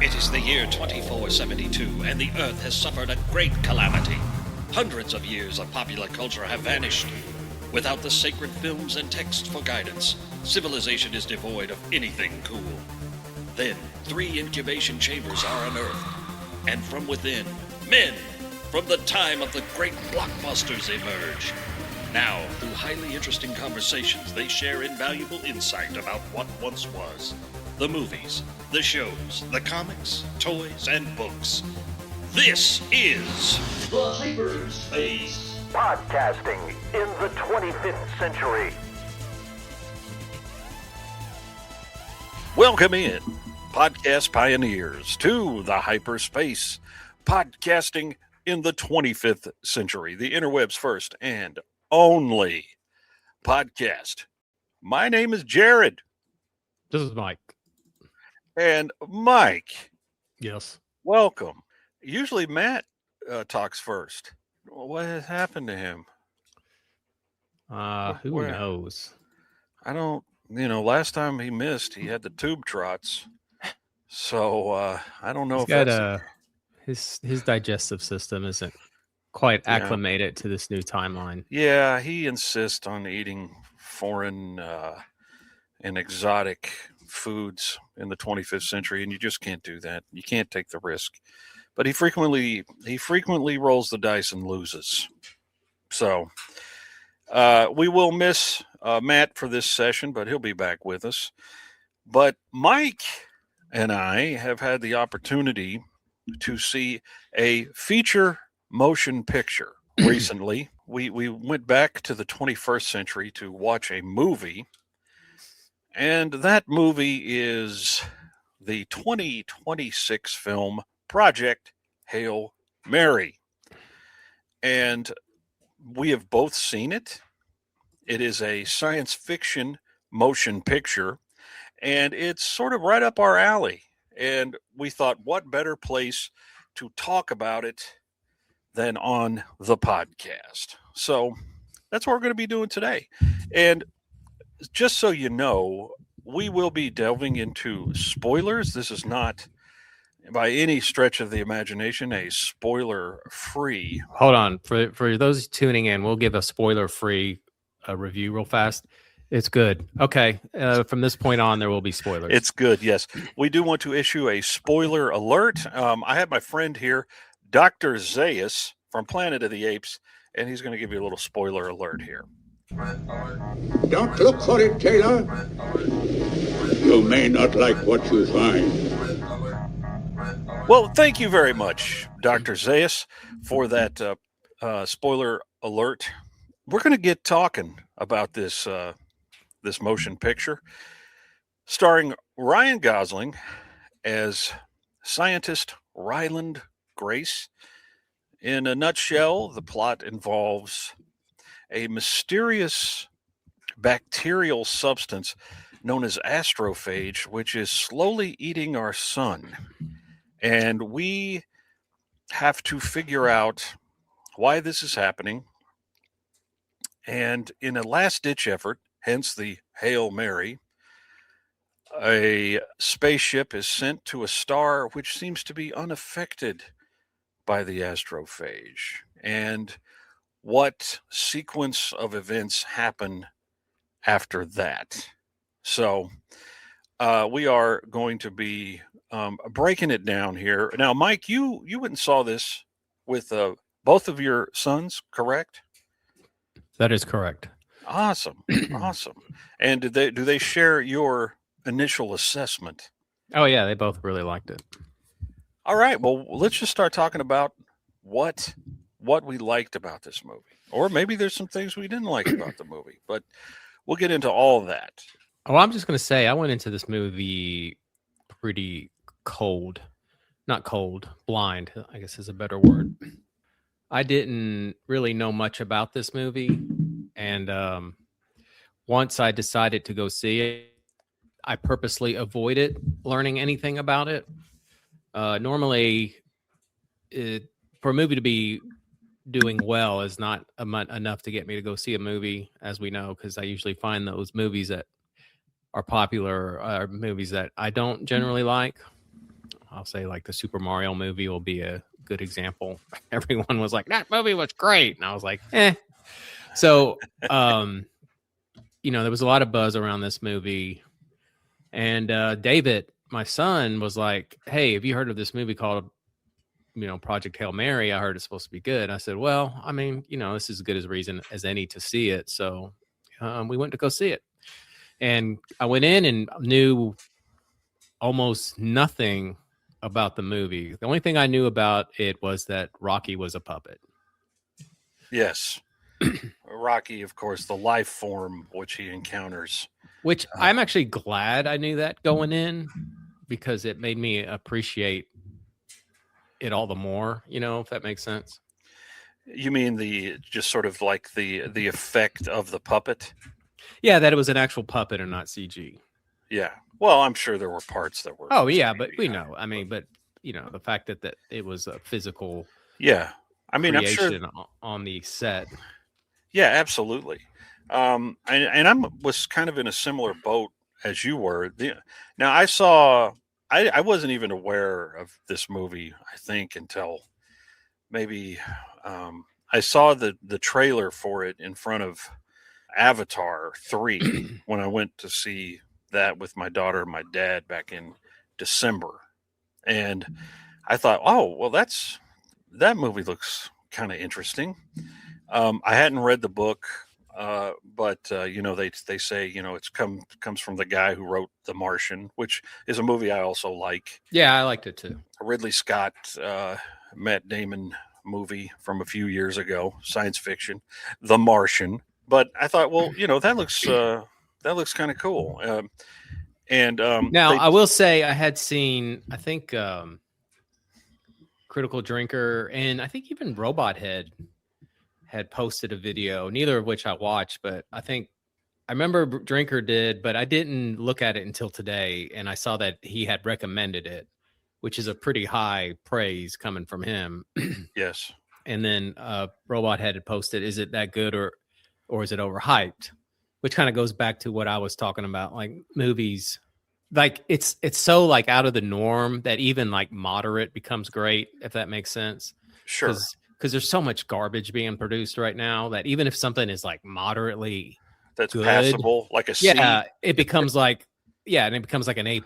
It is the year 2472, and the Earth has suffered a great calamity. Hundreds of years of popular culture have vanished. Without the sacred films and texts for guidance, civilization is devoid of anything cool. Then, 3 incubation chambers are unearthed, and from within, men from the time of the great blockbusters emerge. Now, through highly interesting conversations, they share invaluable insight about what once was. The movies, the shows, the comics, toys, and books. This is The Hyperspace. Podcasting in the 25th century. Welcome in, podcast pioneers, to the hyperspace, podcasting in the 25th century, the interweb's first and only podcast. My name is Jared. This is Mike. And Mike. Yes. Welcome. Usually Matt talks first. What has happened to him? Who knows? I don't, last time he missed, he had the tube trots. So I don't know his digestive system isn't quite acclimated to this new timeline. Yeah, he insists on eating foreign and exotic foods in the 25th century, and you just can't do that. You can't take the risk. But he frequently rolls the dice and loses. So we will miss Matt for this session, but he'll be back with us. But Mike and I have had the opportunity to see a feature motion picture recently. We went back to the 21st century to watch a movie, and that movie is the 2026 film Project Hail Mary. And we have both seen it. It is a science fiction motion picture, and it's sort of right up our alley. And we thought, what better place to talk about it than on the podcast? So that's what we're going to be doing today. And just so you know, we will be delving into spoilers. This is not, by any stretch of the imagination, a spoiler-free. Hold on. For those tuning in, we'll give a spoiler-free review real fast. It's good. Okay. From this point on, there will be spoilers. It's good, yes. We do want to issue a spoiler alert. I have my friend here, Dr. Zaius from Planet of the Apes, and he's going to give you a little spoiler alert here. Don't look for it, Taylor. You may not like what you find. Well, thank you very much, Dr. Zaius, for that spoiler alert. We're going to get talking about this motion picture, starring Ryan Gosling as scientist Ryland Grace. In a nutshell, the plot involves a mysterious bacterial substance known as astrophage, which is slowly eating our sun. And we have to figure out why this is happening. And in a last-ditch effort, hence the Hail Mary, a spaceship is sent to a star which seems to be unaffected by the astrophage. And what sequence of events happen after that? So we are going to be breaking it down here. Now, Mike, you went and saw this with both of your sons, correct? That is correct. Awesome. Awesome. And do they share your initial assessment? Oh, yeah. They both really liked it. All right. Well, let's just start talking about what we liked about this movie. Or maybe there's some things we didn't like about the movie, but we'll get into all that. Oh, I'm just going to say I went into this movie pretty cold. Not cold, blind, I guess is a better word. I didn't really know much about this movie. And once I decided to go see it, I purposely avoided learning anything about it. Normally, for a movie to be doing well is not enough to get me to go see a movie, as we know, because I usually find those movies that are popular are movies that I don't generally like. I'll say like the Super Mario movie will be a good example. Everyone was like, that movie was great. And I was like, eh. So, there was a lot of buzz around this movie. And David, my son, was like, hey, have you heard of this movie called, Project Hail Mary? I heard it's supposed to be good. I said, well, I mean, this is as good as reason as any to see it. So we went to go see it. And I went in and knew almost nothing about the movie. The only thing I knew about it was that Rocky was a puppet. Yes. Rocky, of course, the life form which he encounters. Which I'm actually glad I knew that going in, because it made me appreciate it all the more, if that makes sense. You mean just sort of like the effect of the puppet? Yeah, that it was an actual puppet and not CG. Yeah. Well, I'm sure there were parts that were. Oh, yeah, but we know. I mean, but the fact that it was a physical. Yeah. I mean, I'm sure on the set. Yeah, absolutely. And I was kind of in a similar boat as you were. Now I wasn't even aware of this movie, I think, until maybe I saw the trailer for it in front of Avatar 3 when I went to see that with my daughter and my dad back in December. And I thought, oh, well, that movie looks kind of interesting. I hadn't read the book, but they say it's comes from the guy who wrote The Martian, which is a movie I also like. Yeah, I liked it too. Ridley Scott, Matt Damon movie from a few years ago, science fiction, The Martian. But I thought, well, that looks kind of cool. Now I will say I had seen, I think, Critical Drinker and I think even Robot Head had posted a video, neither of which I watched, but I remember Drinker did, but I didn't look at it until today, and I saw that he had recommended it, which is a pretty high praise coming from him. Yes. And then Robot Head had posted, is it that good or is it overhyped? Which kind of goes back to what I was talking about, like movies. Like it's so like out of the norm that even like moderate becomes great, if that makes sense. Sure. Because there's so much garbage being produced right now that even if something is like moderately that's good, passable, like a C. Yeah, it becomes like and it becomes like an A+.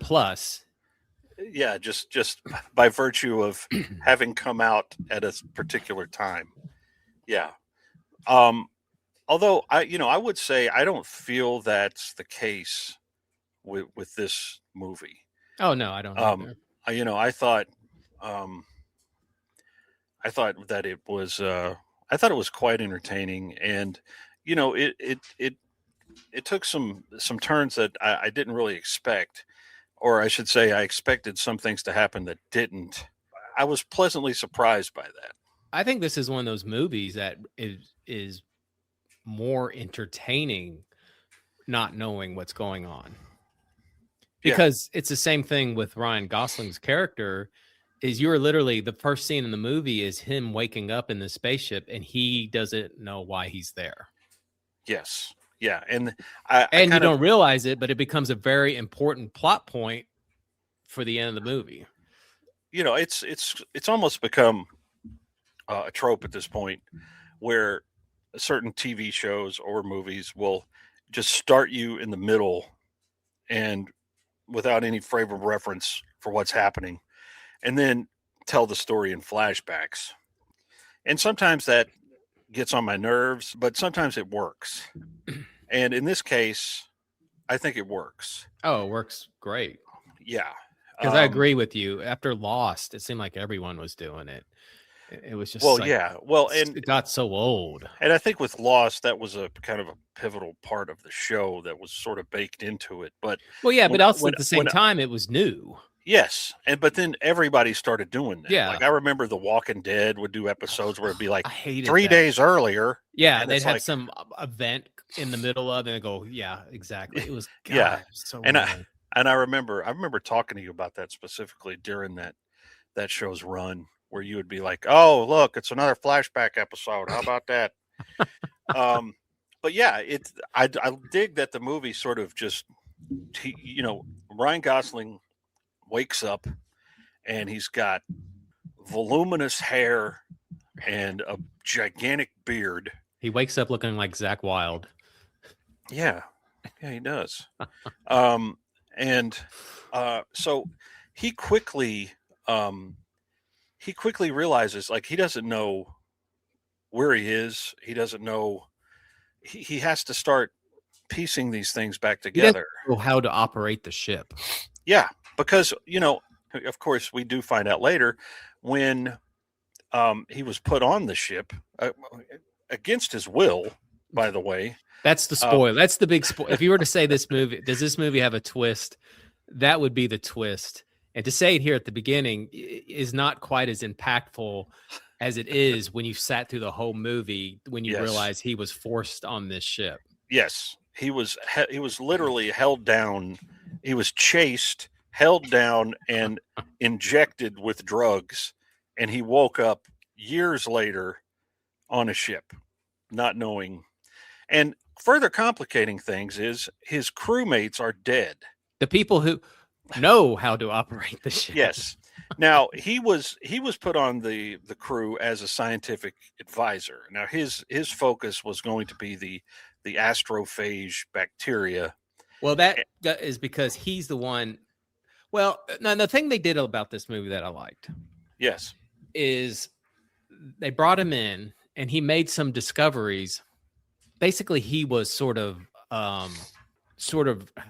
Yeah, just by virtue of having come out at a particular time. Yeah. Although I would say I don't feel that's the case with this movie. Oh no, I don't know. I thought that it was it was quite entertaining, and it took some turns that I didn't really expect, or I should say I expected some things to happen that didn't. I was pleasantly surprised by that. I think this is one of those movies that is more entertaining not knowing what's going on. Because it's the same thing with Ryan Gosling's character. Is you're literally the first scene in the movie is him waking up in the spaceship and he doesn't know why he's there. Yes. Yeah. And you don't realize it, but it becomes a very important plot point for the end of the movie. It's almost become a trope at this point where certain TV shows or movies will just start you in the middle and without any frame of reference for what's happening, and then tell the story in flashbacks. And sometimes that gets on my nerves, but sometimes it works. And in this case, I think it works. Oh, it works great. Yeah. Because I agree with you. After Lost, it seemed like everyone was doing it. It was just and it got so old. And I think with Lost, that was a kind of a pivotal part of the show that was sort of baked into it. But but also at the same time, it was new. Yes, but then everybody started doing that. Yeah, like I remember The Walking Dead would do episodes where it'd be like 3 days earlier. Yeah, and they'd have some event in the middle of, and they go, yeah, exactly. It was so. And I remember talking to you about that specifically during that show's run, where you would be like, "Oh, look, it's another flashback episode. How about that?" But yeah, I dig that the movie sort of just, Ryan Gosling wakes up and he's got voluminous hair and a gigantic beard. He wakes up looking like Zach Wilde. Yeah, he does. And so he quickly realizes, like, he doesn't know where he is. He doesn't know. He has to start piecing these things back He doesn't together. know how to operate the ship. Yeah, because, of course, we do find out later when he was put on the ship against his will, by the way. That's the spoiler. That's the big spoiler. If you were to say does this movie have a twist? That would be the twist. And to say it here at the beginning is not quite as impactful as it is when you sat through the whole movie, when you realize he was forced on this ship. Yes, he was literally held down. He was chased, held down, and injected with drugs. And he woke up years later on a ship, not knowing. And further complicating things is his crewmates are dead. The people who know how to operate the ship. Yes. Now he was put on the crew as a scientific advisor. Now his focus was going to be the astrophage bacteria. Well, that is because he's the one. Well, now the thing they did about this movie that I liked, yes, is they brought him in and he made some discoveries. Basically, he was sort of I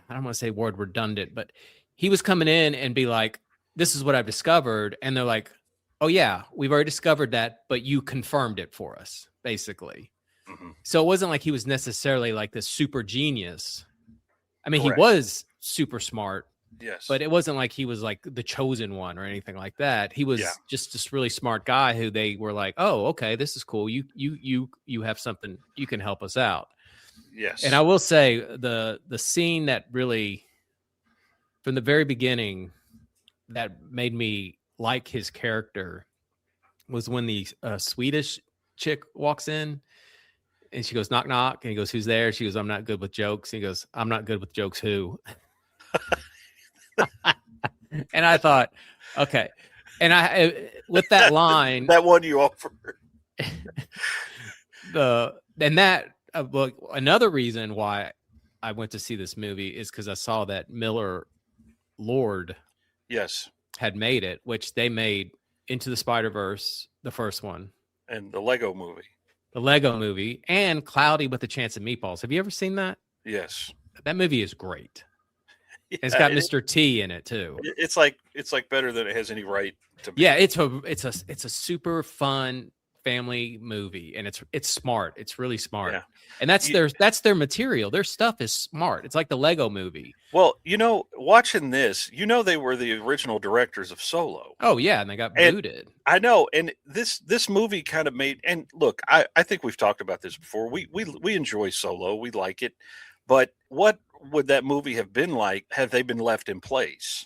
don't want to say word redundant, but he was coming in and be like, this is what I've discovered. And they're like, oh yeah, we've already discovered that, but you confirmed it for us, basically. Mm-hmm. So it wasn't like he was necessarily like this super genius. I mean, Correct. He was super smart. Yes. But it wasn't like he was like the chosen one or anything like that. He was just this really smart guy who they were like, oh, okay, this is cool. You have something, you can help us out. Yes. And I will say the scene that really, from the very beginning, that made me like his character was when the Swedish chick walks in and she goes, knock, knock. And he goes, who's there? She goes, I'm not good with jokes. And he goes, I'm not good with jokes. Who? And I thought, okay. And I, with that line, that one you offered, another reason why I went to see this movie is because I saw that Miller Lord had made it, which they made Into the Spider-Verse, the first one, and the Lego movie, and Cloudy with a Chance of Meatballs. Have you ever seen that? Yes. That movie is great. Yeah, it's got Mr. T in it too. It's like better than it has any right to be. Yeah, it's a super fun family movie, and it's smart. It's really smart. Yeah. And that's their material. Their stuff is smart. It's like the Lego movie. Well, watching this, they were the original directors of Solo. Oh yeah, and they got booted. I know, and this movie kind of made. And look, I think we've talked about this before. We enjoy Solo. We like it, but what would that movie have been like had they been left in place?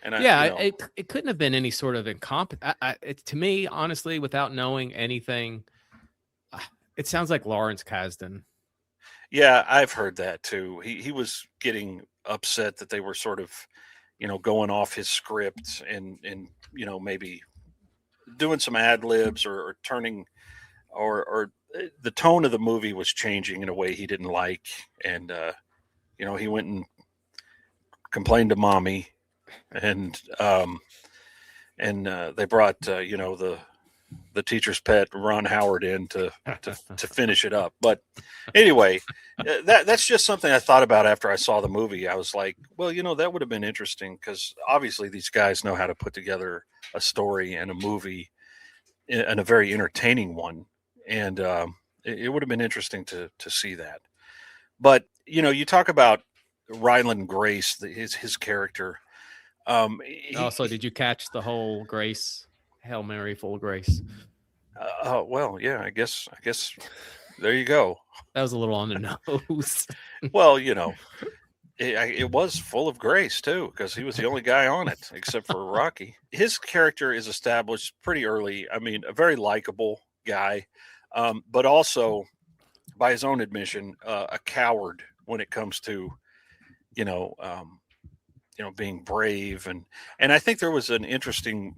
And it couldn't have been any sort of incompetent. To me, honestly, without knowing anything, it sounds like Lawrence Kasdan. Yeah, I've heard that too. He was getting upset that they were sort of, going off his script and maybe doing some ad libs or turning or the tone of the movie was changing in a way he didn't like, and he went and complained to mommy. And they brought the teacher's pet Ron Howard in to finish it up. But anyway, that's just something I thought about after I saw the movie. I was like, well, that would have been interesting because obviously these guys know how to put together a story and a movie and a very entertaining one, and it would have been interesting to see that. But you talk about Ryland Grace, his character. Also, did you catch the whole Grace, Hail Mary, full of grace? Well, yeah, I guess there you go. That was a little on the nose. Well, it was full of grace too, because he was the only guy on it except for Rocky. His character is established pretty early. I mean, a very likable guy, but also, by his own admission, a coward when it comes to, being brave, and I think there was an interesting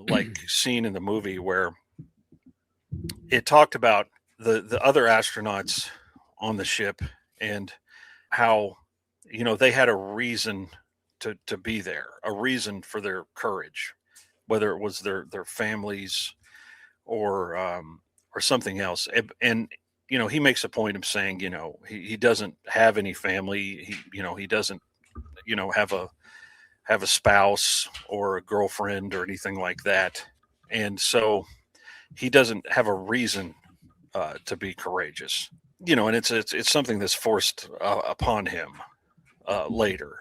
like scene in the movie where it talked about the other astronauts on the ship and how they had a reason to be there, a reason for their courage, whether it was their families or something else. And he makes a point of saying, he doesn't have any family. He doesn't, have a spouse or a girlfriend or anything like that. And so he doesn't have a reason to be courageous, and it's something that's forced upon him later.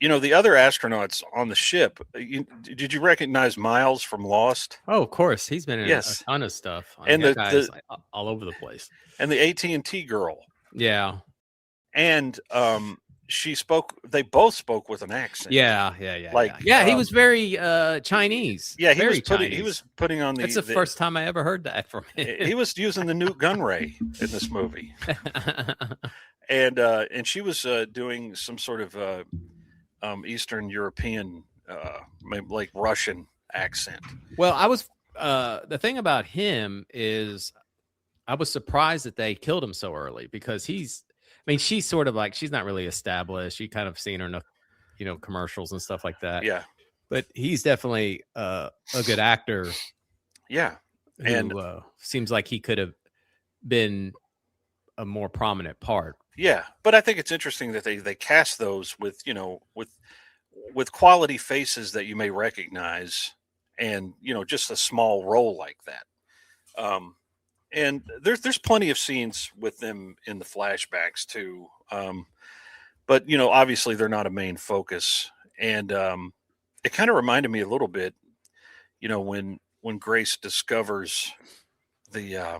The other astronauts on the ship, did you recognize Miles from Lost? Oh, of course. He's been in Yes. a ton of stuff. And that guy's like all over the place. And the AT&T girl. Yeah. And they both spoke with an accent. Yeah. He was very Chinese. Yeah, he was putting on the. That's the first time I ever heard that from him. He was using the Newt Gunray in this movie. And she was doing some sort of Eastern European, maybe like Russian accent. Well, I was the thing about him is I was surprised that they killed him so early because she's sort of like, she's not really established. You kind of seen her in commercials and stuff like that. Yeah. But he's definitely a good actor. Yeah. And seems like he could have been a more prominent part. Yeah, but I think it's interesting that they cast those with with quality faces that you may recognize, and just a small role like that. And there's plenty of scenes with them in the flashbacks too. But obviously they're not a main focus, and it kind of reminded me a little bit, when Grace discovers their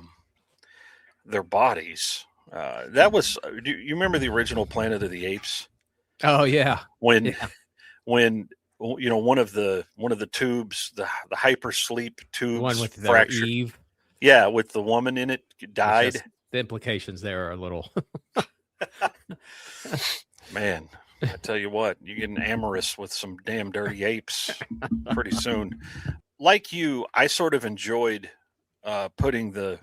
bodies. That was. Do you remember the original Planet of the Apes? Oh yeah. When one of the tubes, the hypersleep tubes, one with fractured. Eve. Yeah, with the woman in it died. The implications there are a little. Man, I tell you what, you're getting amorous with some damn dirty apes pretty soon. Like you, I sort of enjoyed putting the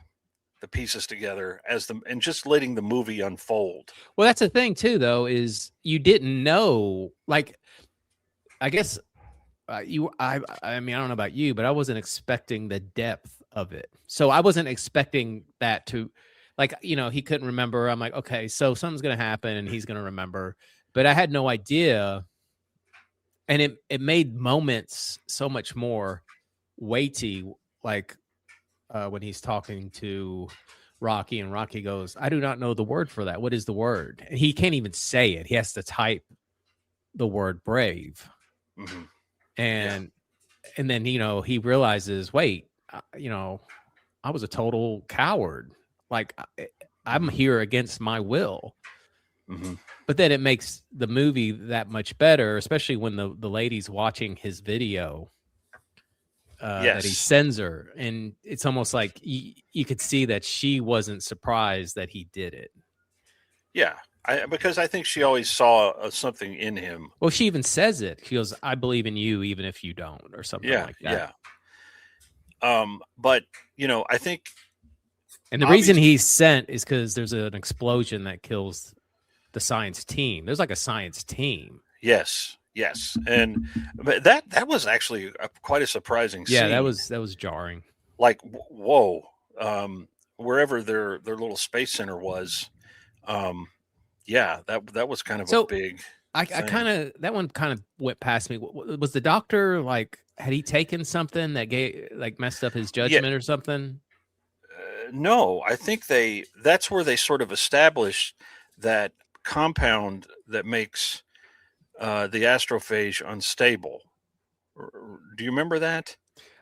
pieces together and just letting the movie unfold. Well, that's the thing too, though, is you didn't know, like, I guess I mean, I don't know about you, but I wasn't expecting the depth of it. So I wasn't expecting that to, like, he couldn't remember. I'm like, okay, so something's going to happen and he's going to remember, but I had no idea. And it made moments so much more weighty, like, when he's talking to Rocky and Rocky goes, I do not know the word for that. What is the word? And he can't even say it. He has to type the word brave. Mm-hmm. And then, he realizes, wait, I was a total coward. Like, I'm here against my will. Mm-hmm. But then it makes the movie that much better, especially when the lady's watching his video. That he sends her, and it's almost like you could see that she wasn't surprised that he did it. Yeah, because I think she always saw something in him. Well, she even says it. She goes, "I believe in you, even if you don't," or something like that. Yeah. But I think, and the reason he's sent is because there's an explosion that kills the science team. There's like a science team. Yes. But that was actually quite a surprising scene. Yeah, that was jarring. Like, whoa, wherever their little space center was, that was kind of a big. I kind of, that one kind of went past me. Was the doctor like, had he taken something that messed up his judgment or something? No, I think that's where they sort of established that compound that makes the astrophage unstable. Do you remember that?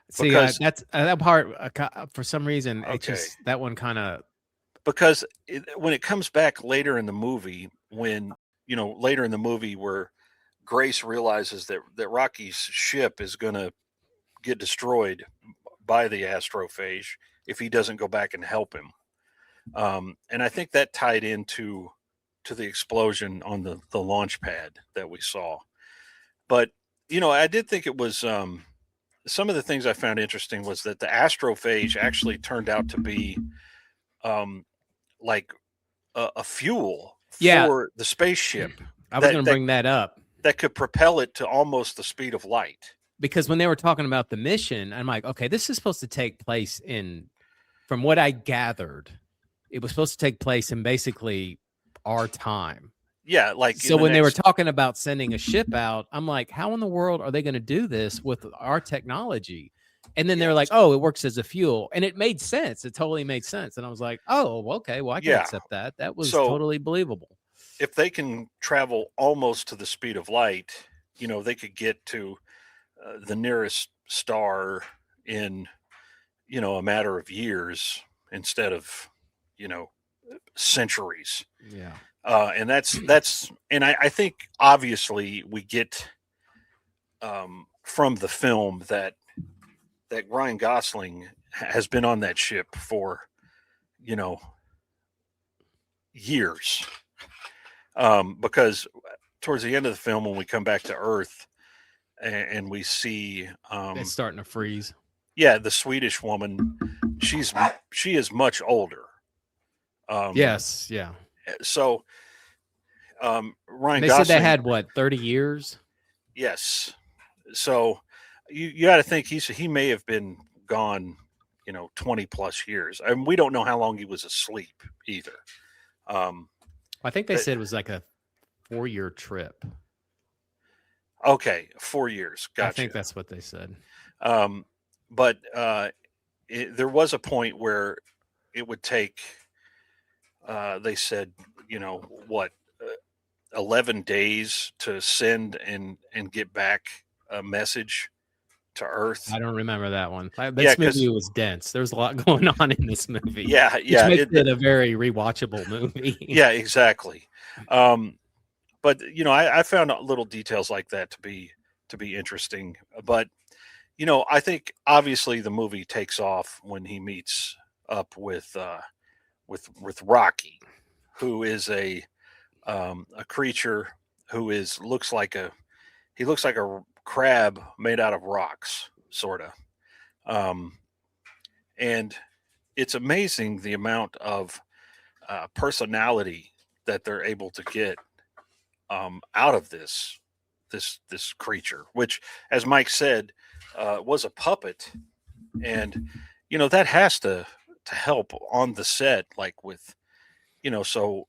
See, that's that part for some reason. Okay. It just, that one kind of, because when it comes back later in the movie, when later in the movie where Grace realizes that Rocky's ship is going to get destroyed by the astrophage if he doesn't go back and help him, and I think that tied into the explosion on the launch pad that we saw. But I did think it was some of the things I found interesting was that the astrophage actually turned out to be like a fuel Yeah. for the spaceship I was that going to that bring that up that could propel it to almost the speed of light. because when they were talking about the mission, I'm like, okay, this is supposed to take place from what I gathered, it was supposed to take place in basically our time. Yeah, like So when they were talking about sending a ship out, I'm like, how in the world are they going to do this with our technology? And then they're like, oh, it works as a fuel. And it made sense. It totally made sense. And I was like, oh, okay, well, I can accept that. That was totally believable. If they can travel almost to the speed of light, they could get to the nearest star in, a matter of years instead of, centuries. Yeah. And and I think obviously we get from the film that Ryan Gosling has been on that ship for, years. Because towards the end of the film, when we come back to Earth and we see it's starting to freeze. Yeah, the Swedish woman, she is much older. Yes, yeah. So Ryan they Gosling said they had what, 30 years? Yes. So you got to think he may have been gone, 20 plus years. I mean, we don't know how long he was asleep either. I think they said it was like a 4-year trip. Okay, 4 years. Gotcha. I think that's what they said. But there was a point where it would take, they said, 11 days to send and get back a message to Earth. I don't remember that one. This movie was dense. There's a lot going on in this movie. Yeah. Which makes it a very rewatchable movie. Yeah, exactly. But I found little details like that to be interesting. But I think obviously the movie takes off when he meets up with Rocky, who is a creature who looks like a crab made out of rocks, sort of. And it's amazing the amount of personality that they're able to get out of this creature, which, as Mike said, was a puppet, and that has to help on the set, like with so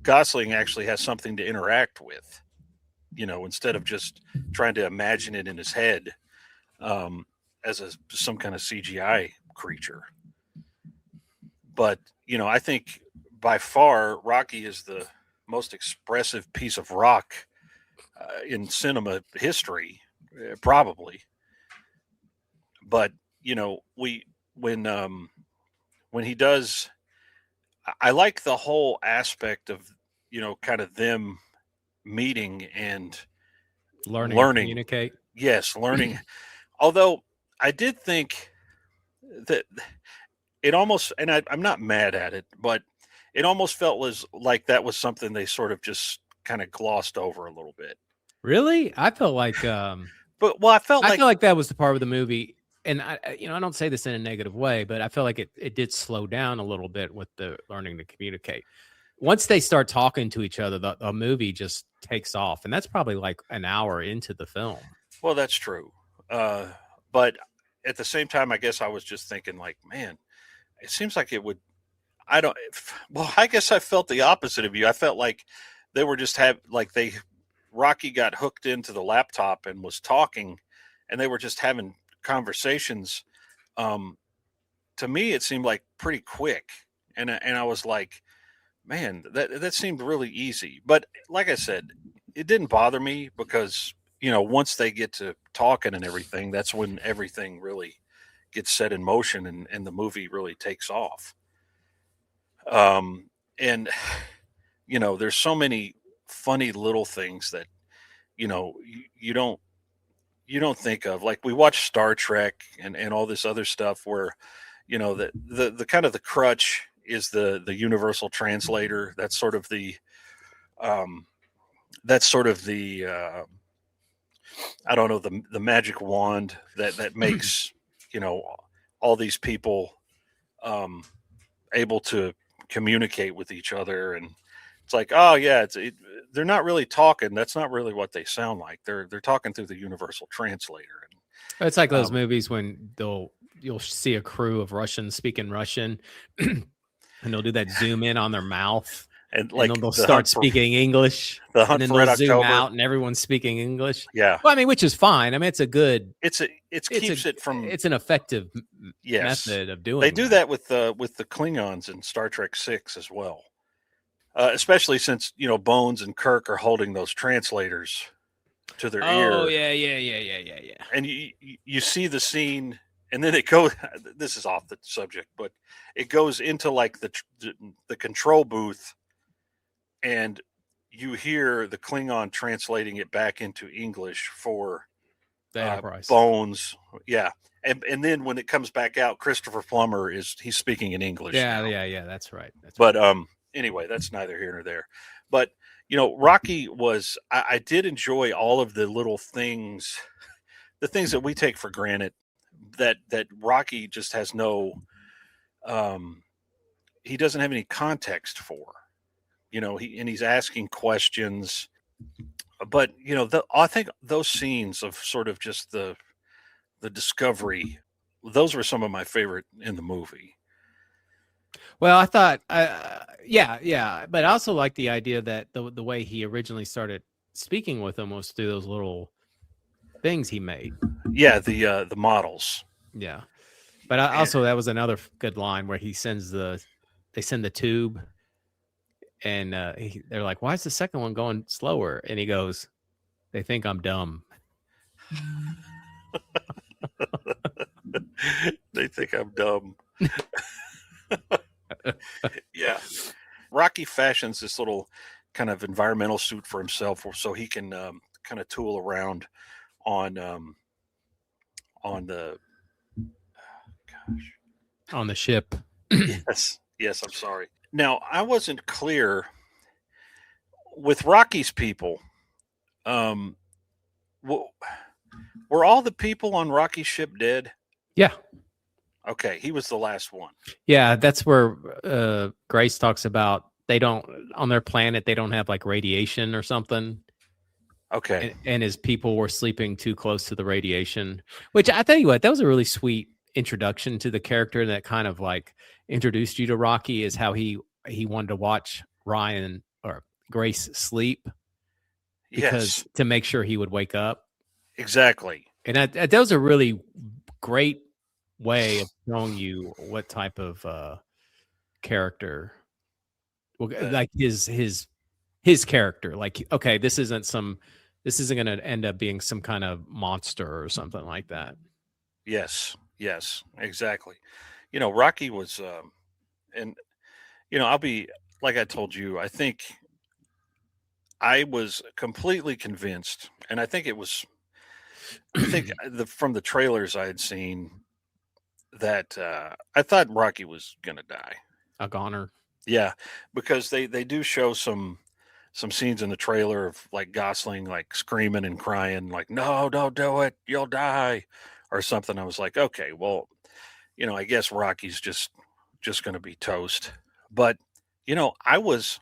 Gosling actually has something to interact with, instead of just trying to imagine it in his head as some kind of CGI creature. But I think by far Rocky is the most expressive piece of rock in cinema history, probably. But when he does, I like the whole aspect of kind of them meeting and learning to communicate. Yes, learning. Although I did think that it almost, and I'm not mad at it, but it almost felt like that was something they sort of just kind of glossed over a little bit. Really? I felt like I felt like that was the part of the movie, and I don't say this in a negative way, but I felt like it did slow down a little bit with the learning to communicate. Once they start talking to each other, the movie just takes off, and that's probably like an hour into the film. Well, that's true. But at the same time, I guess I was just thinking, like, man, it seems like it would. I guess I felt the opposite of you. I felt like they were just Rocky got hooked into the laptop and was talking, and they were just having conversations. To me, it seemed like pretty quick, and I was like, man, that seemed really easy. But like I said, it didn't bother me because once they get to talking and everything, that's when everything really gets set in motion and the movie really takes off. And there's so many funny little things that you don't think of. Like, we watch Star Trek and all this other stuff where the kind of the crutch is the universal translator. That's sort of the I don't know, the magic wand that makes, you know, all these people able to communicate with each other. And it's like, oh yeah, they're not really talking. That's not really what they sound like. They're talking through the universal translator. It's like those movies when you'll see a crew of Russians speaking Russian, and they'll do that zoom in on their mouth, and like then they'll start speaking English, the and Hunt then for Red they'll zoom October. out, and everyone's speaking English. Yeah, well, I mean, which is fine. I mean, it's an effective method of doing. They do that with the Klingons in Star Trek VI as well, especially since Bones and Kirk are holding those translators to their ear. Oh yeah. And you see the scene, and then it goes. This is off the subject, but it goes into like the control booth, and you hear the Klingon translating it back into English for Bones. Yeah, and then when it comes back out, Christopher Plummer he's speaking in English. Yeah. That's right. But anyway, that's neither here nor there. But Rocky was. I did enjoy all of the little things, the things that we take for granted. That Rocky just has no. He doesn't have any context for. He's asking questions, but I think those scenes of sort of just the discovery, those were some of my favorite in the movie. Well, I thought, yeah, but I also like the idea that the way he originally started speaking with them was through those little things he made. Yeah, the models. Yeah, but also that was another good line where they send the tube, and they're like, "Why is the second one going slower?" And he goes, "They think I'm dumb." They think I'm dumb. Yeah. Rocky fashions this little kind of environmental suit for himself so he can kind of tool around on the on the ship. Yes, I'm sorry. Now, I wasn't clear with Rocky's people. Were all the people on Rocky's ship dead? Yeah. Okay, he was the last one. Yeah, that's where Grace talks about on their planet, they don't have like radiation or something. Okay. And his people were sleeping too close to the radiation, which I tell you what, that was a really sweet introduction to the character that kind of like introduced you to Rocky, is how he wanted to watch Ryan or Grace sleep to make sure he would wake up. Exactly. And that was a really great way of showing you what type of character, like his character. Like, okay, this isn't going to end up being some kind of monster or something like that. Yes, exactly. Rocky was, and I'll be like I told you. I think I was completely convinced, and I think from the trailers I had seen, that I thought Rocky was gonna die. A goner. Yeah, because they do show some scenes in the trailer of like Gosling like screaming and crying, like, "No, don't do it, you'll die," or something. I was like, okay, well, I guess Rocky's just gonna be toast. But I was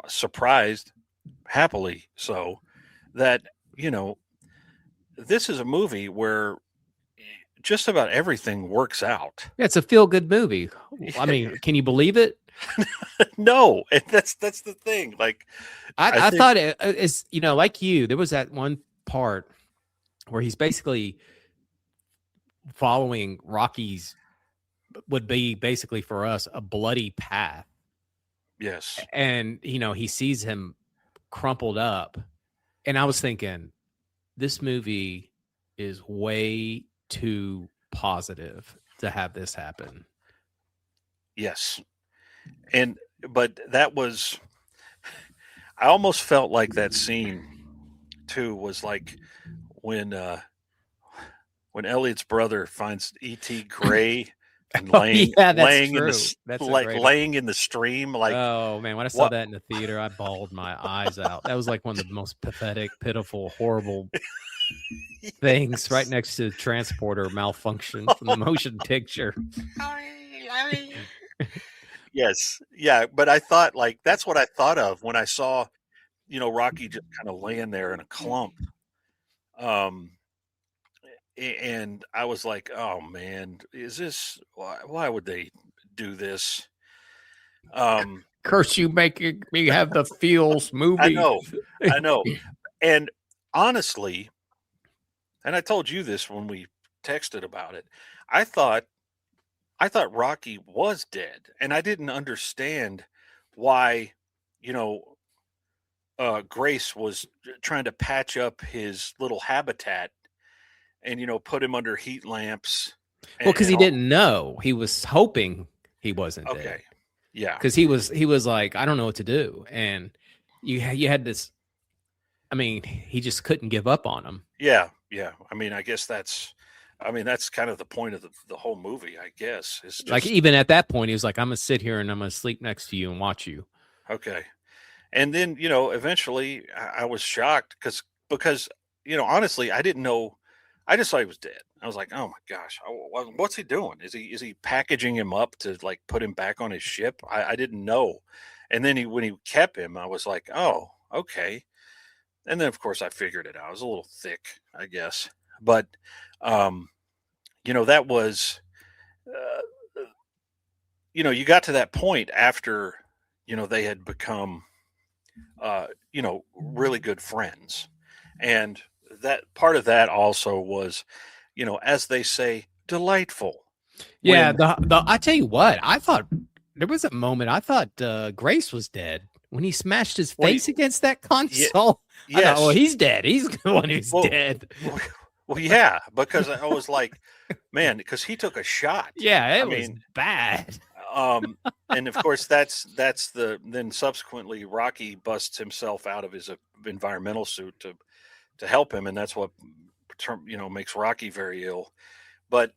surprised, happily so, that this is a movie where just about everything works out. Yeah, it's a feel-good movie. I mean, can you believe it? No, and that's the thing. Like, I thought it's like you. There was that one part where he's basically following Rocky's, would be basically for us a bloody path. Yes, and he sees him crumpled up, and I was thinking, this movie is way too positive to have this happen. Yes. But that was, I almost felt like that scene too was like when Elliot's brother finds E.T. Gray and Oh, laying yeah, that's laying in the true. That's a like great. laying in the stream, like Oh man, when I saw what? that in the theater, I bawled my eyes out. That was like one of the most pathetic, pitiful, horrible things right Yes. next to transporter malfunction from the motion picture. Yes, yeah, but I thought like that's what I thought of when I saw Rocky just kind of laying there in a clump. Um, and I was like, oh man, is this why would they do this? Um, Curse you, making me have the feels I movie. know, I know, and honestly, and I told you this when we texted about it. I thought I thought Rocky was dead, and I didn't understand why, you know, Grace was trying to patch up his little habitat and put him under heat lamps Well, because and he all. didn't know. He was hoping he wasn't dead. Okay, yeah, Because he was like, I don't know what to do, and you had this. I mean, he just couldn't give up on him. yeah, yeah. I mean, that's kind of the point of the whole movie, I guess. It's Like just even at that point, he was like, I'm gonna sit here and I'm gonna sleep next to you and watch you. okay. And then eventually I was shocked because honestly, I didn't know. I just thought he was dead. I was like, oh my gosh, what's he doing? Is he packaging him up to like put him back on his ship? I didn't know. And then when he kept him, I was like, oh, okay. And then of course I figured it out. I was a little thick, I guess. But that was you got to that point after they had become really good friends. And that part of that also was, as they say, delightful. Yeah, When the I tell you what, I thought there was a moment I thought Grace was dead when he smashed his When he- face against that console. I thought, well, yes, he's dead. He's the one who's Well, dead. well, yeah, because I was like, man, because he took a shot. Yeah, it I was mean, bad. and of course that's then subsequently Rocky busts himself out of his environmental suit to help him, and that's what makes Rocky very ill. But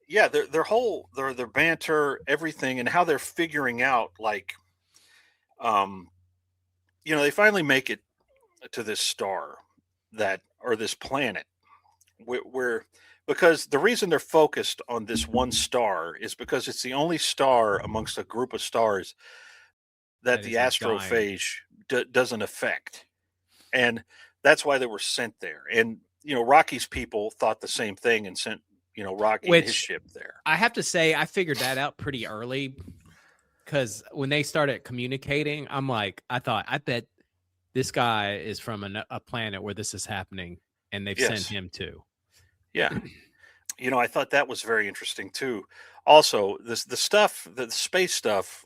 yeah, their whole their banter, everything, and how they're figuring out like they finally make it to this star or this planet where because the reason they're focused on this one star is because it's the only star amongst a group of stars that the isn't dying. astrophage doesn't affect, and that's why they were sent there. And Rocky's people thought the same thing and sent Rocky and his Which- ship there. I have to say, I figured that out pretty early because when they started communicating, I'm like, I bet this guy is from a planet where this is happening, and they've sent Yes. him to. Yeah. I thought that was very interesting too. Also, the stuff, the space stuff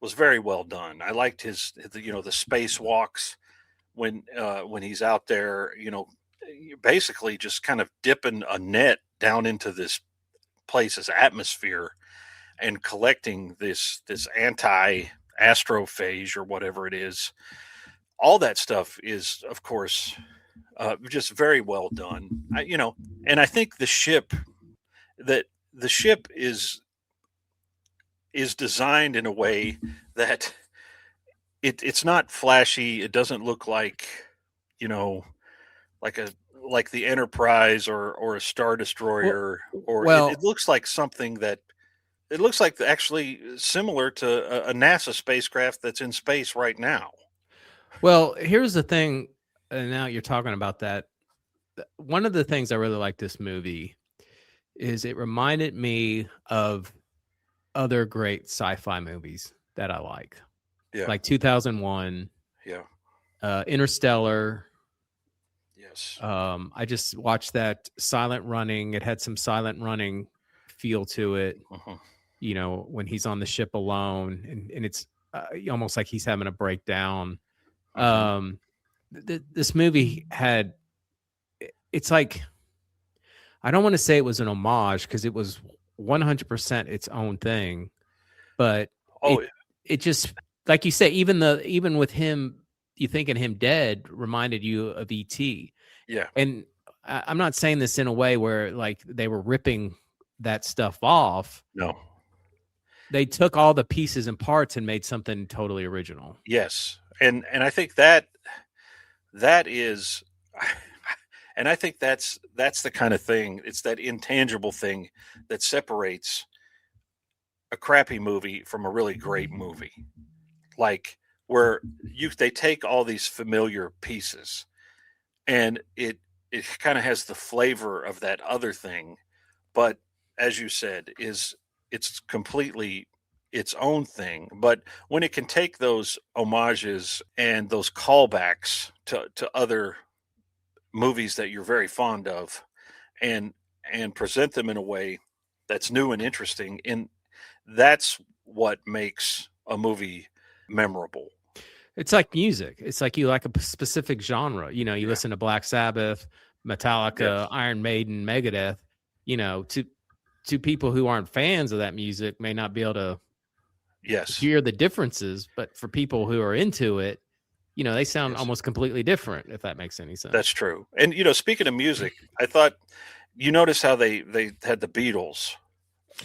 was very well done. I liked the spacewalks when he's out there, basically just kind of dipping a net down into this place's atmosphere and collecting this anti-astrophage or whatever it is. All that stuff is, of course, just very well done. And I think the ship is designed in a way that it's not flashy. It doesn't look like like the Enterprise or a Star Destroyer, well- it looks like something that it looks like actually similar to a NASA spacecraft that's in space right now. Well, here's the thing. And now you're talking about that. One of the things I really like this movie is it reminded me of other great sci-fi movies that I like. Yeah. Like 2001, Yeah. Interstellar. Yes. I just watched that Silent Running. It had some Silent Running feel to it. Uh-huh. When he's on the ship alone, and it's almost like he's having a breakdown. Uh-huh. This movie had, it's like, I don't want to say it was an homage because it was 100% its own thing, but it just, like you say, even with him, you thinking him dead reminded you of E.T. Yeah. And I'm not saying this in a way where like they were ripping that stuff off. No. They took all the pieces and parts and made something totally original. Yes. And I think that is and I think that's the kind of thing, it's that intangible thing that separates a crappy movie from a really great movie. Like where they take all these familiar pieces and it kind of has the flavor of that other thing, but as you said, it's completely its own thing. But when it can take those homages and those callbacks to other movies that you're very fond of and present them in a way that's new and interesting, and that's what makes a movie memorable. It's like music. It's like you like a specific genre. You know, you listen to Black Sabbath, Metallica, Iron Maiden, Megadeth. You know, to people who aren't fans of that music may not be able to hear the differences, but for people who are into it, you know, they sound almost completely different, if that makes any sense. That's true. And, you know, speaking of music, I thought you notice how they had the Beatles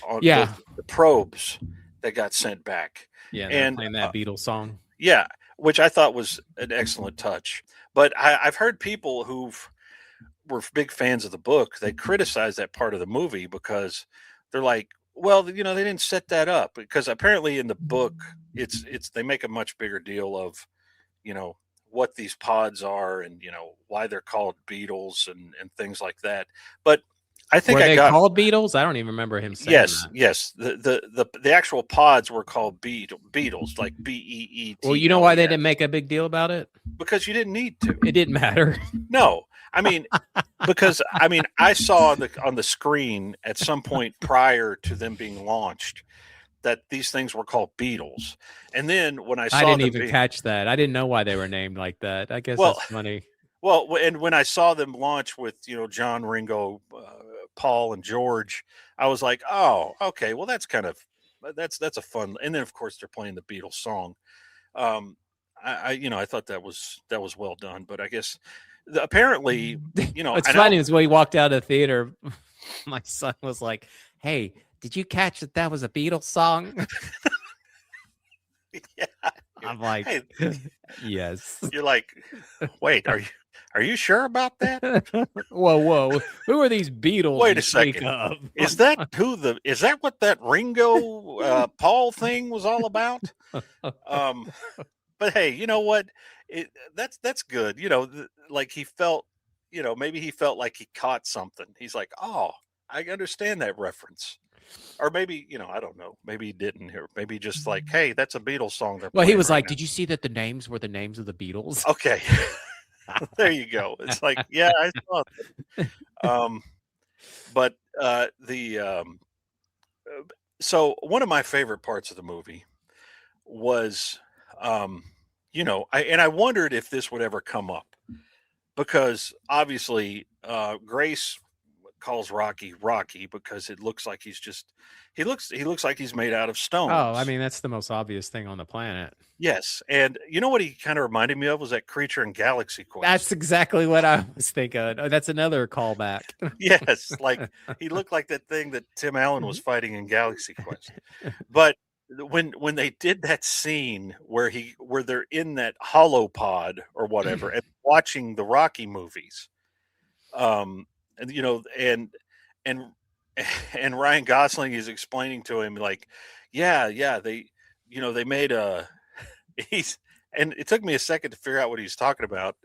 on the probes that got sent back. Yeah, and playing that Beatles song. Yeah, which I thought was an excellent touch. But I've heard people who were big fans of the book, they criticize that part of the movie because they're like, well, you know, they didn't set that up, because apparently in the book it's they make a much bigger deal of, you know, what these pods are and, you know, why they're called Beatles and things like that. But I think they called Beatles? I don't even remember him saying that. Yes. The actual pods were called Beatles, like BEET. Well, you know why they didn't make a big deal about it? Because you didn't need to. It didn't matter. No. I mean, because I saw on the screen at some point prior to them being launched that these things were called Beatles. And then when I didn't even catch that. I didn't know why they were named like that. I guess that's funny. Well, and when I saw them launch with, you know, John, Ringo, Paul, and George, I was like, oh, okay, well, that's kind of that's a fun. And then of course they're playing the Beatles song. I thought that was well done. But I guess apparently, you know, what's funny is when we walked out of the theater, my son was like, "Hey, did you catch that was a Beatles song?" Yeah. I'm like, hey. Yes. You're like, wait, are you sure about that? Whoa. Who are these Beatles? Wait a second. Is that what that Ringo Paul thing was all about? But hey, you know what? That's good. You know, like he felt, you know, maybe he felt like he caught something. He's like, oh, I understand that reference. Or maybe, you know, I don't know. Maybe he didn't hear. Maybe just like, hey, that's a Beatles song. Well, he was like, did you see that the names were the names of the Beatles? Okay. There you go. It's like, yeah, I saw that. But so one of my favorite parts of the movie was, you know, I wondered if this would ever come up, because Grace calls Rocky because it looks like he looks like he's made out of stone. Oh, I mean, that's the most obvious thing on the planet. Yes. And you know what he kind of reminded me of was that creature in Galaxy Quest. That's exactly what I was thinking. Oh, that's another callback. Yes. Like he looked like that thing that Tim Allen was fighting in Galaxy Quest. But when they did that scene where they're in that hollow pod or whatever and watching the Rocky movies, and you know, and Ryan Gosling is explaining to him like, yeah, they, you know, they made and it took me a second to figure out what he's talking about.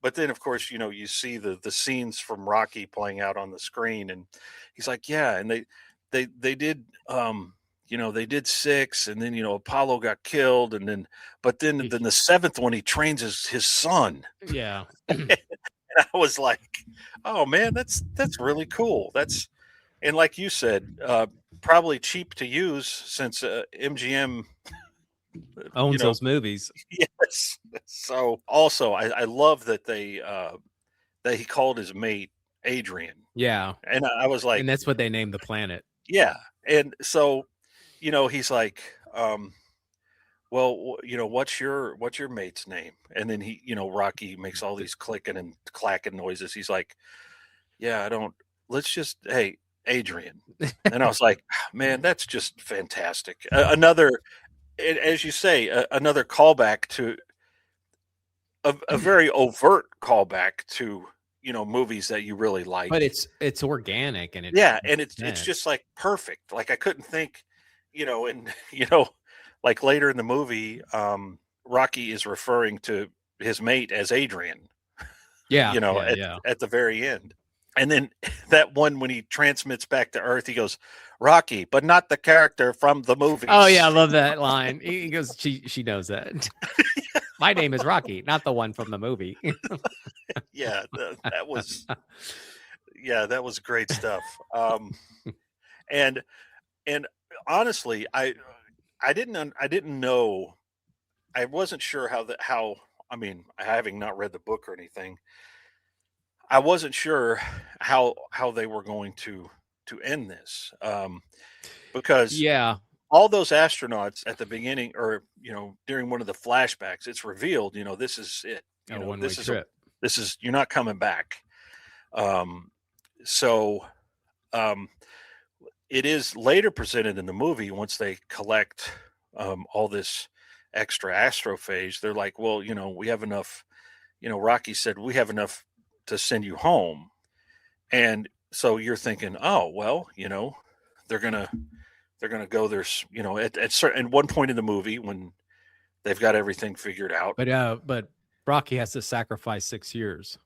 But then of course, you know, you see the scenes from Rocky playing out on the screen, and he's like, yeah, and they did, you know, they did 6, and then, you know, Apollo got killed, and then the 7th one, he trains his son. Yeah. And I was like, oh man, that's really cool. And like you said, probably cheap to use since MGM owns those movies. Yes. So also I love that that he called his mate Adrian. Yeah. And I was like, and that's what they named the planet. Yeah. And so, you know, he's like, well, you know, what's your mate's name? And then he, you know, Rocky makes all these clicking and clacking noises. He's like, yeah, hey, Adrian. And I was like, man, that's just fantastic. As you say, another callback to a very overt callback to, movies that you really like. But it's organic and it's just like perfect. Like I couldn't think, and like later in the movie, Rocky is referring to his mate as Adrian. At the very end. And then that one when he transmits back to Earth, he goes, Rocky, but not the character from the movie. Oh yeah, I love that line. He goes, she knows that. My name is Rocky, not the one from the movie. Yeah, that was great stuff. And honestly, I didn't know, I wasn't sure having not read the book or anything, I wasn't sure how they were going to end this, because all those astronauts at the beginning, or during one of the flashbacks, it's revealed, this is it. This is you're not coming back. It is later presented in the movie once they collect all this extra astrophage. They're like, well, we have enough. Rocky said we have enough to send you home, and so you're thinking, oh well, they're gonna go. There's at one point in the movie when they've got everything figured out. But Rocky has to sacrifice 6 years.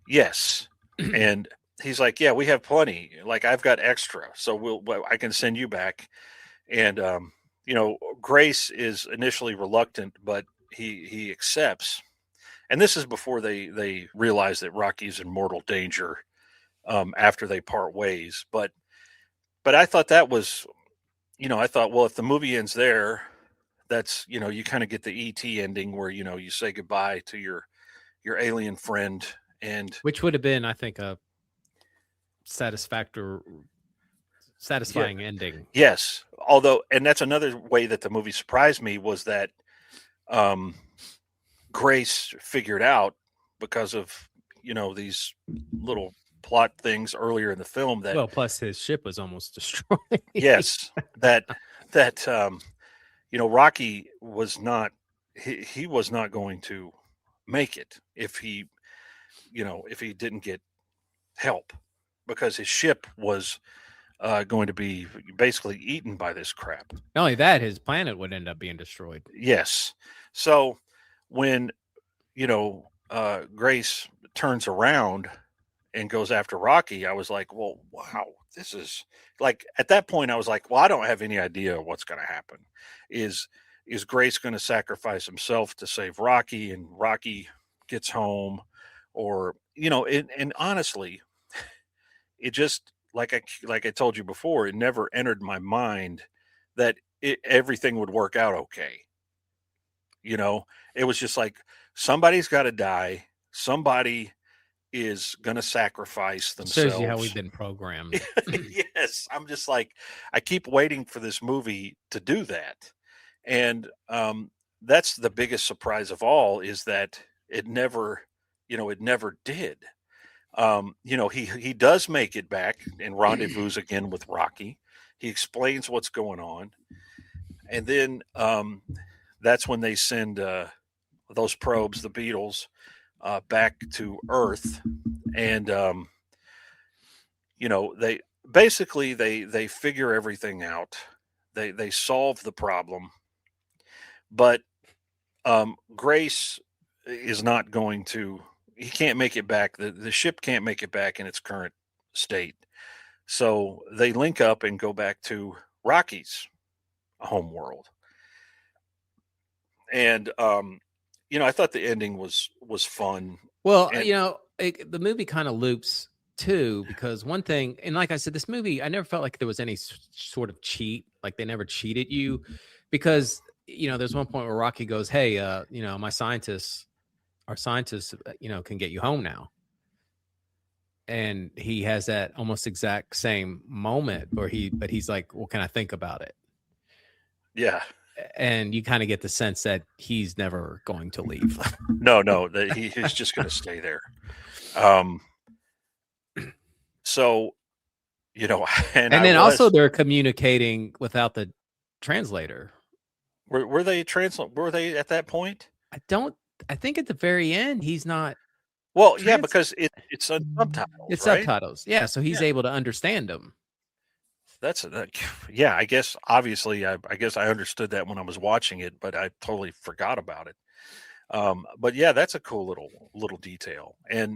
Yes, and he's like, yeah, we have plenty. Like I've got extra, so I can send you back. And Grace is initially reluctant, but he accepts. And this is before they realize that Rocky's in mortal danger after they part ways. But I thought that was, I thought, well, if the movie ends there, that's, you kind of get the E.T. ending where, you say goodbye to your alien friend. And which would have been, I think, a satisfying ending. Yes. Although, and that's another way that the movie surprised me, was that Grace figured out, because of these little plot things earlier in the film, that plus his ship was almost destroyed. Yes, that Rocky was not, he was not going to make it if he didn't get help, because his ship was going to be basically eaten by this crap. Not only that, his planet would end up being destroyed. Yes. So when, Grace turns around and goes after Rocky, I was like, well, wow, this is like, at that point I was like, well, I don't have any idea what's going to happen. Is Grace going to sacrifice himself to save Rocky, and Rocky gets home? Or, and honestly, it just, like I told you before, it never entered my mind that everything would work out okay. It was just like, somebody's got to die. Somebody is going to sacrifice themselves. Shows you how we've been programmed. Yes. I'm just like, I keep waiting for this movie to do that. And that's the biggest surprise of all, is that it never did. He does make it back and rendezvous again with Rocky. He explains what's going on. And then that's when they send those probes, the Beatles, back to Earth. And, they basically, they figure everything out. They solve the problem. But Grace is not going to, he can't make it back. The ship can't make it back in its current state. So they link up and go back to Rocky's home world. And, I thought the ending was fun. Well, the movie kind of loops too, because one thing, and like I said, this movie, I never felt like there was any sort of cheat. Like they never cheated you, because, there's one point where Rocky goes, hey, our scientists, can get you home now. And he has that almost exact same moment but he's like, well, can I think about it? Yeah. And you kind of get the sense that he's never going to leave. No, that he's just going to stay there. So you know, and And I then was. also they're communicating without the translator. Were they translate? Were they at that point? I don't. I think at the very end he's not. Well, yeah, Trans- because it's on subtitles, It's right? subtitles. Yeah, so he's Yeah. able to understand them. Yeah. I guess obviously, I guess I understood that when I was watching it, but I totally forgot about it. But yeah, that's a cool little detail, and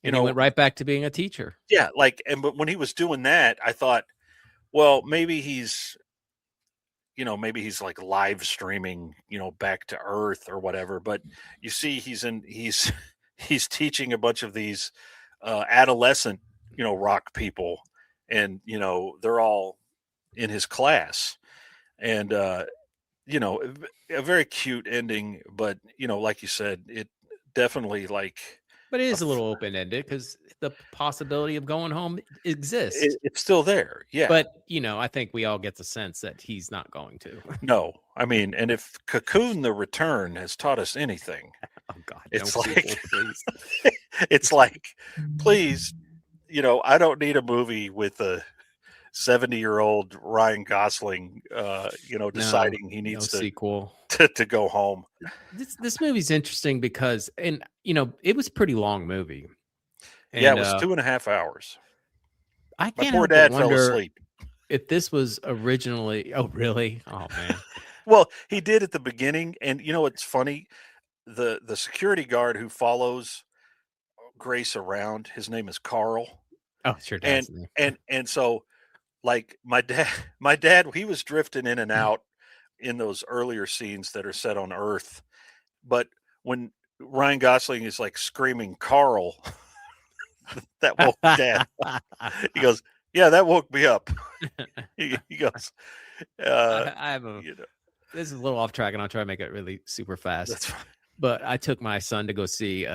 you And he know, went right back to being a teacher. yeah, like, but when he was doing that, I thought, well, maybe he's maybe he's like live streaming, back to Earth or whatever. But you see, he's he's teaching a bunch of these adolescent, rock people, and they're all in his class, and a very cute ending. But like you said, it definitely like But it a is a little open ended because the possibility of going home exists. it's still there, yeah. But I think we all get the sense that he's not going to. No, I mean, and if Cocoon: The Return has taught us anything, Oh God, it's no like sequel, please. it's like, please, I don't need a movie with a 70-year-old Ryan Gosling, deciding he No needs sequel. to go home. This movie's interesting because, and it was a pretty long movie. And, Yeah, it was 2.5 hours. I My can't poor help but dad fell wonder asleep. if this was originally. Oh, really? Oh man. Well, he did at the beginning, and it's funny. The security guard who follows Grace around, his name is Carl, Oh, it's your and dad's name. and so, like, my dad, he was drifting in and out in those earlier scenes that are set on Earth, but when Ryan Gosling is like screaming Carl, that woke dad. He goes, "Yeah, that woke me up." He goes, I have a. you know, This is a little off track, and I'll try to make it really super fast. that's fine. But I took my son to go see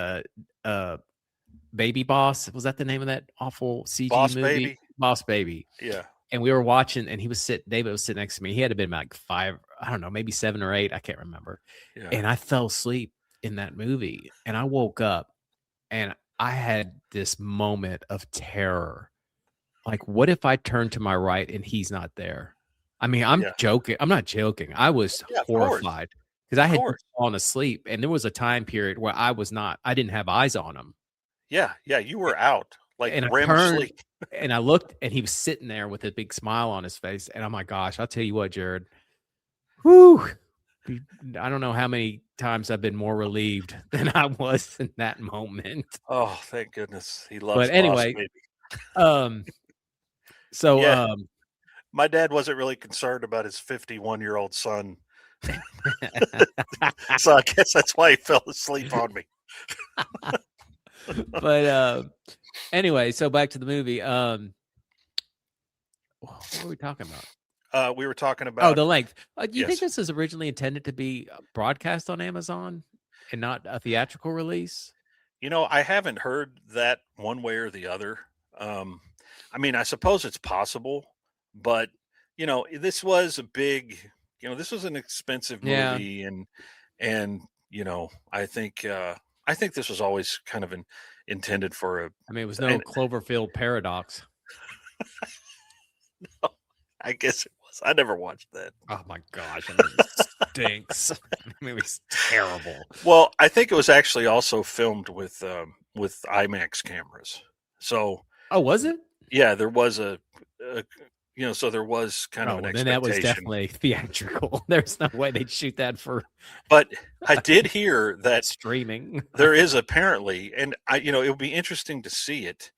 Baby Boss. Was that the name of that awful CG Boss movie? Baby? Boss Baby. Yeah, And we were watching, and David was sitting next to me. He had to been like 5, I don't know, maybe 7 or 8. I can't remember. yeah. And I fell asleep in that movie. And I woke up and I had this moment of terror. Like, what if I turn to my right and he's not there? I mean, I'm Yeah. joking. I'm not joking. I was Yeah, of course. horrified because I Of had course. fallen asleep, and there was a time period where I didn't have eyes on him. Yeah, you were out, like And I REM turned sleep. and I looked, and he was sitting there with a big smile on his face. And oh my gosh, I'll tell you what, Jared. Whew. I don't know how many times I've been more relieved than I was in that moment. Oh, thank goodness. He loves But Boss anyway, Baby. so Yeah. My dad wasn't really concerned about his 51-year-old son. So I guess that's why he fell asleep on me. but anyway, so back to the movie. What were we talking about? We were talking about the length. Do you think yes. this is originally intended to be broadcast on Amazon and not a theatrical release? I haven't heard that one way or the other. I mean, I suppose it's possible, but this was a big, this was an expensive Yeah. movie, and I think this was always kind of intended for a. I mean, it was no Cloverfield paradox. No, I guess it was. I never watched that. Oh my gosh, that movie stinks. That movie's terrible. Well, I think it was actually also filmed with IMAX cameras. So, Oh, was it? yeah, there was so there was kind of an then expectation. that was definitely theatrical. There's no way they'd shoot that for. But I did hear that streaming. There is apparently, and it would be interesting to see it,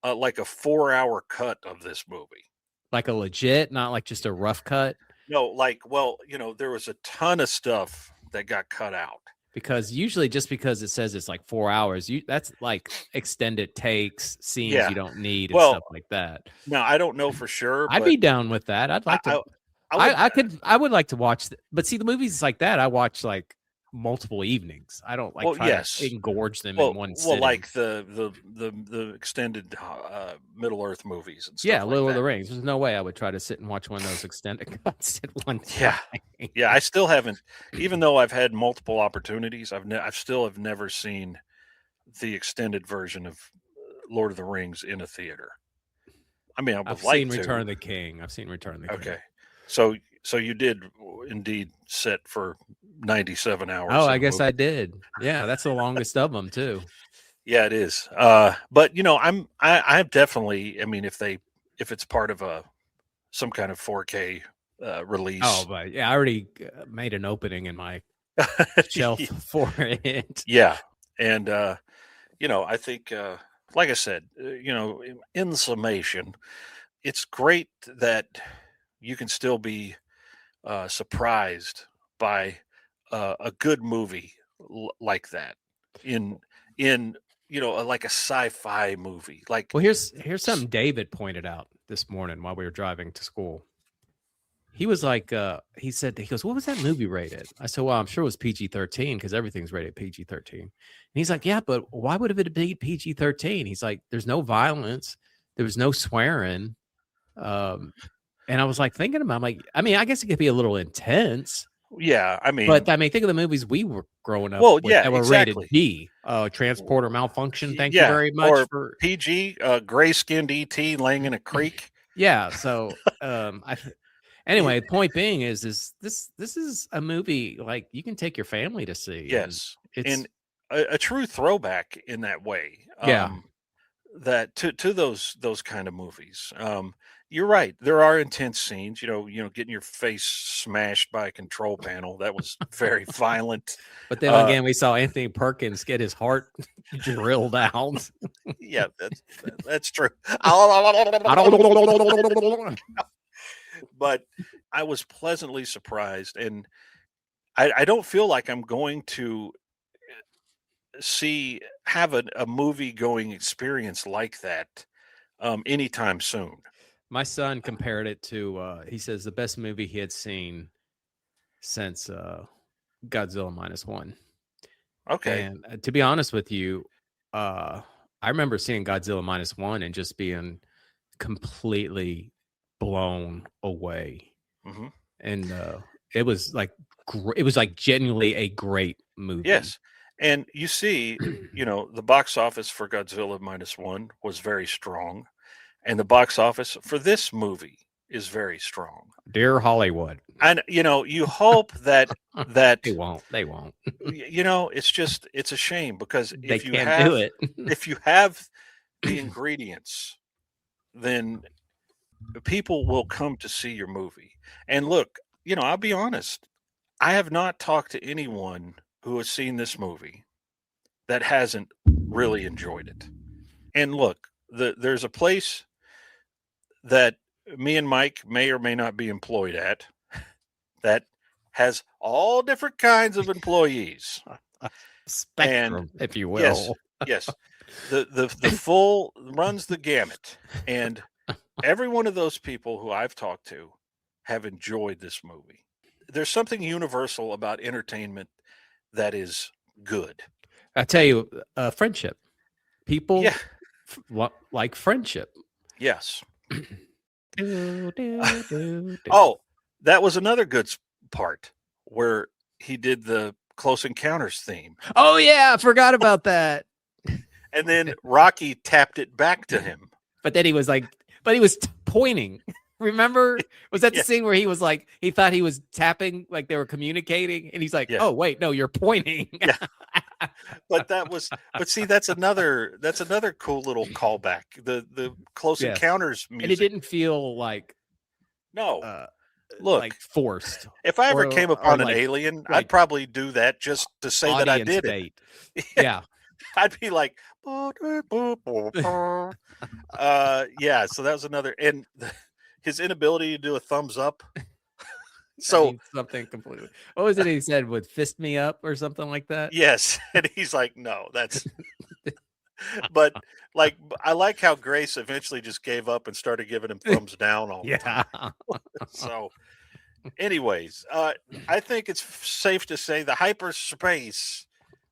like a 4-hour cut of this movie. Like a legit, not like just a rough cut. No, there was a ton of stuff that got cut out. Because usually, just because it says it's like 4 hours, that's like extended takes, scenes you don't need, and stuff like that. Now, I don't know for sure. I'd be down with that. I'd like to. I would like to watch. But see, the movies like that, I watch like multiple evenings. I don't like try to engorge them in one sitting. Well, like the extended Middle Earth movies and stuff. Yeah, like Lord of that. the Rings. There's no way I would try to sit and watch one of those extended cuts at one time. Yeah, yeah. I still haven't, even though I've had multiple opportunities. I've still never seen the extended version of Lord of the Rings in a theater. I mean, I would I've like seen to. Return of the King. I've seen Return of the King. Okay. So you did indeed sit for 97 hours. Oh, in I a guess movie. I did. Yeah, that's the longest of them too. Yeah, it is. But you know, I'm definitely. I mean, if it's part of some kind of 4K release. Oh, but yeah, I already made an opening in my shelf for it. Yeah, and you know, I think, like I said, you know, in summation, it's great that you can still be surprised by a good movie like that in you know, like a sci-fi movie. Like, Well, here's something David pointed out this morning while we were driving to school. He was like, he goes, what was that movie rated? I said, well, I'm sure it was PG-13 because everything's rated PG-13. And he's like, yeah, but why would it be PG-13? He's like, there's no violence, there was no swearing. And I was like thinking about, I'm like, I mean, I guess it could be a little intense. yeah, I mean, But I mean, think of the movies we were growing up well, with yeah, that were exactly. rated G. Transporter malfunction. Thank Yeah, you very much or for PG, gray-skinned ET laying in a creek. yeah. So anyway, the point being is this is a movie like you can take your family to see. Yes, and it's and a true throwback in that way. Yeah. That to those kind of movies. You're right. There are intense scenes. You know, getting your face smashed by a control panel. That was very violent. But then again, we saw Anthony Perkins get his heart drilled out. Yeah, that's true. But I was pleasantly surprised, and I don't feel like I'm going to have a movie going experience like that anytime soon. My son compared it to he says the best movie he had seen since Godzilla -1. Okay. And to be honest with you, I remember seeing Godzilla -1 and just being completely blown away. Mm-hmm. And it was like genuinely a great movie. Yes. And you see, you know, the box office for Godzilla -1 was very strong, and the box office for this movie is very strong. Dear Hollywood. And you know, you hope that they won't. You know, it's a shame because they can't do it. if you have the ingredients, then people will come to see your movie. And look, you know, I'll be honest, I have not talked to anyone who has seen this movie that hasn't really enjoyed it. And look, there's a place that me and Mike may or may not be employed at that has all different kinds of employees. Spectrum, if you will. Yes. The full runs the gamut. And every one of those people who I've talked to have enjoyed this movie. There's something universal about entertainment that is good. I tell you, friendship. People like friendship. Yes. Oh, that was another good part where he did the Close Encounters theme. Oh yeah, I forgot about that. And then Rocky tapped it back to him. But then he was pointing. Remember? Was that the scene where he was like, he thought he was tapping, like they were communicating, and he's like, oh wait, no, you're pointing. Yeah. But see, that's another cool little callback. The Close Encounters music. And it didn't feel like look, like forced. If I ever came upon an alien, I'd probably do that just to say that I did it. Yeah. I'd be like, yeah. So that was another, and his inability to do a thumbs up. So something completely. What was it he said? Would fist me up or something like that? Yes, and he's like, no, that's. But like, I like how Grace eventually just gave up and started giving him thumbs down all the time. So, anyways, I think it's safe to say the hyperspace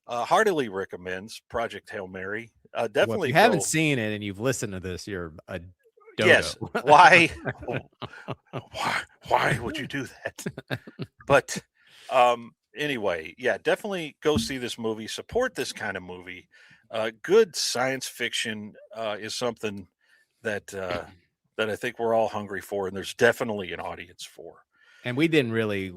heartily recommends Project Hail Mary. Definitely. Well, if you haven't seen it and you've listened to this, you're a dodo. Yes. Why would you do that? But anyway, yeah, definitely go see this movie. Support this kind of movie. Good science fiction is something that that I think we're all hungry for, and there's definitely an audience for. And we didn't really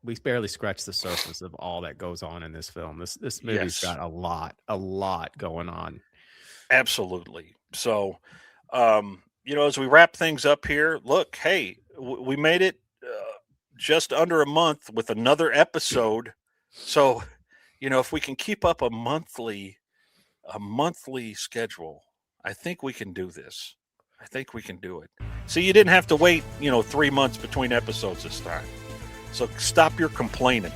we barely scratched the surface of all that goes on in this film. This movie's got a lot going on. Absolutely. So, as we wrap things up here, look, hey, we made it just under a month with another episode. So, if we can keep up a monthly schedule, I think we can do this. I think we can do it. See, you didn't have to wait, 3 months between episodes this time. So stop your complaining.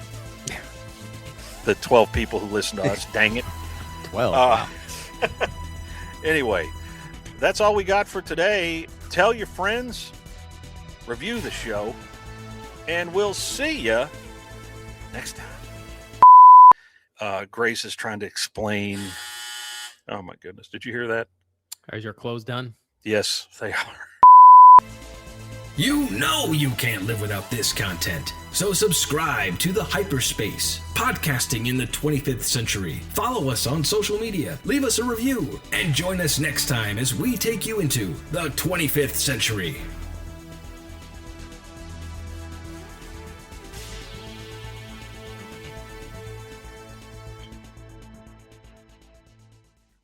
The 12 people who listen to us, dang it. 12. Wow. Anyway, that's all we got for today. Tell your friends, review the show, and we'll see you next time. Grace is trying to explain. Oh my goodness. Did you hear that? Are your clothes done? Yes, they are. You know you can't live without this content. So subscribe to The Hyperspace, podcasting in the 25th century. Follow us on social media, leave us a review, and join us next time as we take you into the 25th century.